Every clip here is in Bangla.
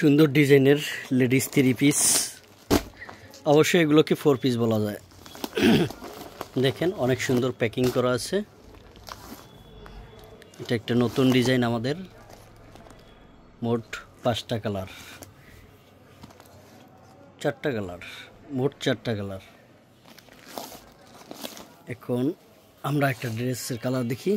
সুন্দর ডিজাইনের লেডিস 3 পিস, অবশ্যই এগুলোকে 4 পিস বলা যায়। দেখেন অনেক সুন্দর প্যাকিং করা আছে। এটা একটা নতুন ডিজাইন, আমাদের মোট 5টা কালার, 4টা কালার, মোট 4টা কালার। এখন আমরা একটা ড্রেসের কালার দেখি।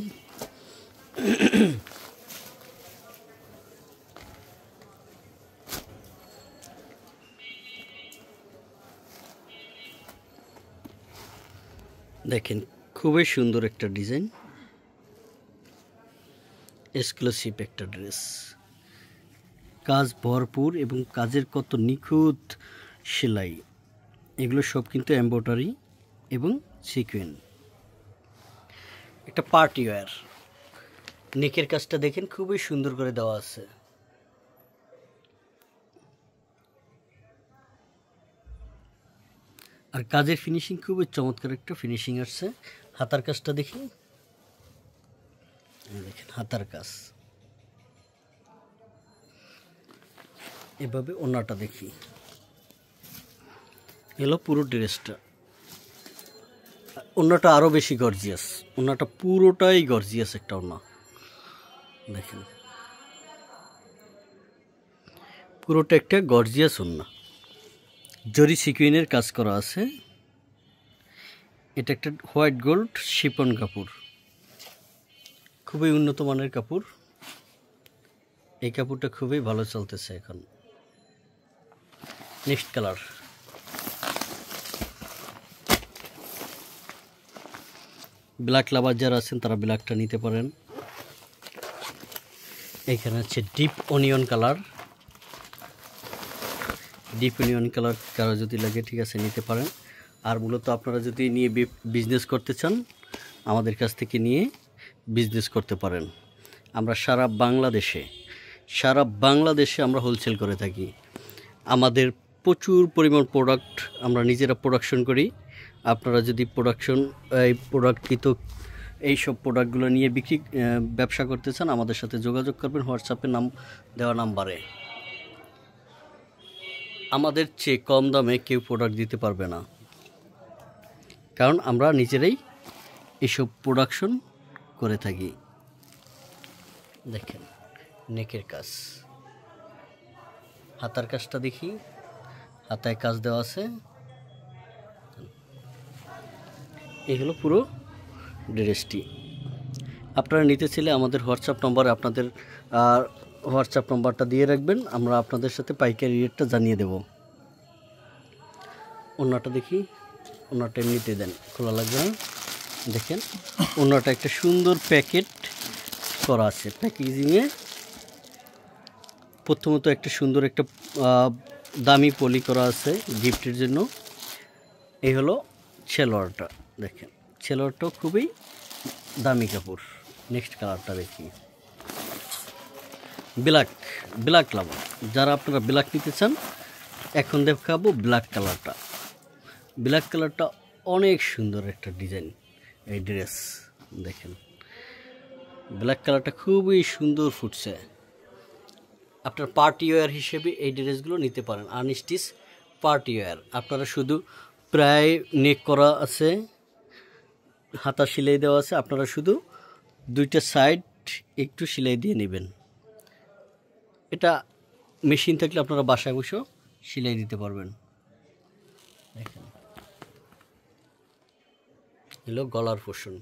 দেখেন খুবই সুন্দর একটা ডিজাইন, এক্সক্লুসিভ একটা ড্রেস, কাজ ভরপুর এবং কাজের কত নিখুঁত সেলাই। এগুলো সব কিন্তু এমব্রয়ডারি এবং সিকোয়েন। একটা পার্টি ওয়্যার। নেকের কাজটা দেখেন খুবই সুন্দর করে দেওয়া আছে। আর কাজের ফিনিশিং খুবই চমৎকার একটা ফিনিশিং আসছে। হাতার কাজটা দেখি, দেখেন হাতার কাজ। এভাবে ওড়নাটা দেখি, এলো পুরো ড্রেসটা। ওড়নাটা আরও বেশি গর্জিয়াস, ওড়নাটা পুরোটাই গর্জিয়াস একটা ওড়না। দেখেন পুরোটা একটা গর্জিয়াস ওড়না, জরি সিকুইনের কাজ করা আছে। এটা একটা হোয়াইট গোল্ড শিফন কাপড়, খুবই উন্নত মানের কাপড়। এই কাপড়টা খুবই ভালো চলতেছে এখন। নেক্সট কালার, ব্ল্যাক লাভার যারা আছেন তারা ব্ল্যাকটা নিতে পারেন। এখানে আছে deep onion colour, deep onion colour কারো যদি লাগে ঠিক আছে নিতে পারেন। আর মূলত আপনারা যদি নিয়ে বিজনেস করতে চান আমাদের কাছ থেকে নিয়ে বিজনেস করতে পারেন। আমরা সারা বাংলাদেশে আমরা হোলসেল করে থাকি। আমাদের প্রচুর পরিমাণ প্রোডাক্ট আমরা নিজেরা প্রোডাকশন করি। আপনারা যদি প্রোডাক্টকৃত এইসব প্রোডাক্টগুলো নিয়ে ব্যবসা করতে চান আমাদের সাথে যোগাযোগ করবেন হোয়াটসঅ্যাপে দেওয়া নাম্বারে। আমাদের চেয়ে কম দামে কেউ প্রোডাক্ট দিতে পারবে না, কারণ আমরা নিজেরাই এইসব প্রোডাকশন করে থাকি। দেখেন নেকের কাজ, হাতার কাজটা দেখি, হাতায় কাজ দেওয়া আছে। এই হলো পুরো ড্রেসটি। আপনারা নিতে চাইলে আমাদের হোয়াটসঅ্যাপ নম্বরে আপনাদের হোয়াটসঅ্যাপ নম্বরটা দিয়ে রাখবেন, আমরা আপনাদের সাথে পাইকারি রেটটা জানিয়ে দেব। ওড়নাটা দেখি, ওড়নাটা এমনিতে দেন, খোলা লাগবে না। দেখেন ওড়নাটা একটা সুন্দর প্যাকেট করা আছে। প্যাকেজিংয়ে প্রথমত একটা সুন্দর একটা দামি পলি করা আছে গিফটের জন্য। এই হলো ছেলোয়ারটা, দেখেন ছেলোয়ারটাও খুবই দামি কাপড়। নেক্সট কালারটা দেখি, ব্ল্যাক লাভার। যারা আপনারা ব্ল্যাক নিতে চান এখন দেখাবো ব্ল্যাক কালারটা। ব্ল্যাক কালারটা অনেক সুন্দর একটা ডিজাইন। এই ড্রেস দেখেন ব্ল্যাক কালারটা খুবই সুন্দর ফুটছে। আপনার পার্টি ওয়্যার হিসেবে এই ড্রেসগুলো নিতে পারেন। Unstitch party wear. আপনারা শুধু প্রায় নেক করা আছে, হাতা সেলাই দেওয়া আছে, আপনারা শুধু দুইটা সাইড একটু সেলাই দিয়ে নেবেন। এটা মেশিন থাকলে আপনারা বাসায় বসেও সেলাই দিতে পারবেন। দেখেন এলো গলার পোর্শন,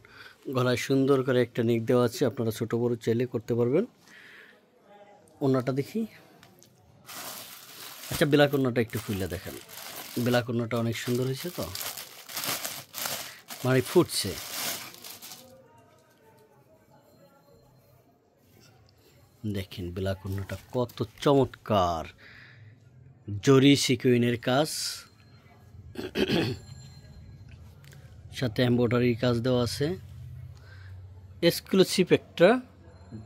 গলায় সুন্দর করে একটা নেক দেওয়া আছে, আপনারা ছোট বড় চাইলে করতে পারবেন। ওড়নাটা দেখি, আচ্ছা ব্ল্যাক ওড়নাটা একটু খুলে দেখেন। ব্ল্যাক ওড়নাটা অনেক সুন্দর হয়েছে, তো মানে ফুটছে। দেখেন ব্ল্যাক ওড়নাটা কত চমৎকার, জরি সিকুইনের কাজ, সাথে এমব্রয়ডারির কাজ দেওয়া আছে। এক্সক্লুসিভ একটা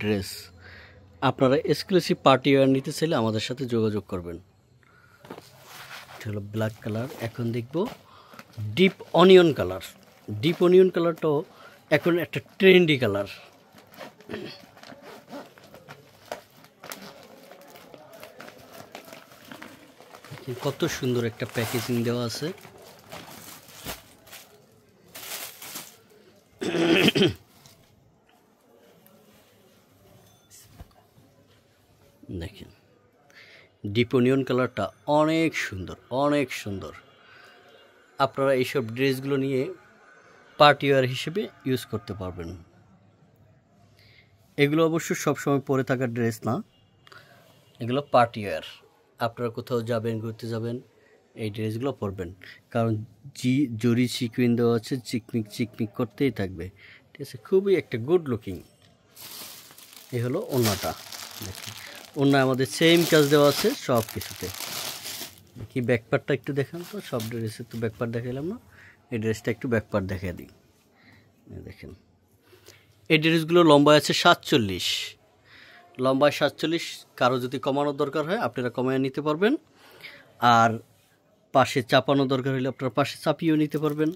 ড্রেস। আপনারা এক্সক্লুসিভ পার্টি ওয়্যার নিতে চাইলে আমাদের সাথে যোগাযোগ করবেন। এটা হলো ব্ল্যাক কালার। এখন দেখব deep onion colour. Deep onion কালারটাও এখন একটা ট্রেন্ডি কালার। দেখেন কত সুন্দর একটা প্যাকেজিং দেওয়া আছে। দেখেন ডিপ অনিয়ন কালারটা অনেক সুন্দর, অনেক সুন্দর। আপনারা এইসব ড্রেসগুলো নিয়ে পার্টি ওয়্যার হিসেবে ইউজ করতে পারবেন। এগুলো অবশ্য সবসময় পরে থাকার ড্রেস না, এগুলো পার্টি ওয়্যার। আপনারা কোথাও যাবেন, ঘুরতে যাবেন, এই ড্রেসগুলো পরবেন, কারণ জরি সিকুইন দেওয়া আছে, চিকমিক চিকমিক করতেই থাকবে, ঠিক আছে। খুবই একটা গুড লুকিং। এই হলো ওড়নাটা, দেখুন ওড়নায় আমাদের সেম কাজ দেওয়া আছে সব কিছুতে। কি ব্যাকপার্টটা একটু দেখান তো, সব ড্রেসে তো ব্যাকপার্ট দেখাইলাম না, এই ড্রেসটা একটু ব্যাকপার্ট দেখিয়ে দিই। দেখেন এই ড্রেসগুলো লম্বায় আছে 47, লম্বায় 47। কারো যদি কমানোর দরকার হয় আপনারা কমিয়ে নিতে পারবেন, আর পাশে চাপানো দরকার হলে আপনারা পাশে চাপিয়েও নিতে পারবেন।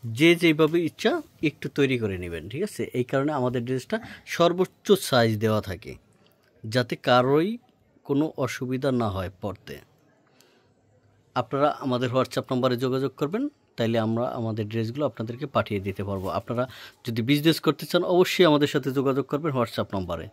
যে যেভাবে ইচ্ছা একটু তৈরি করে নেবেন, ঠিক আছে। এই কারণে আমাদের ড্রেসটা সর্বোচ্চ সাইজ দেওয়া থাকে, যাতে কারোই কোনো অসুবিধা না হয় পরতে। আপনারা আমাদের হোয়াটসঅ্যাপ নম্বরে যোগাযোগ করবেন, তাইলে আমরা আমাদের ড্রেসগুলো আপনাদেরকে পাঠিয়ে দিতে পারবো। আপনারা যদি বিজনেস করতে চান অবশ্যই আমাদের সাথে যোগাযোগ করবেন হোয়াটসঅ্যাপ নম্বরে।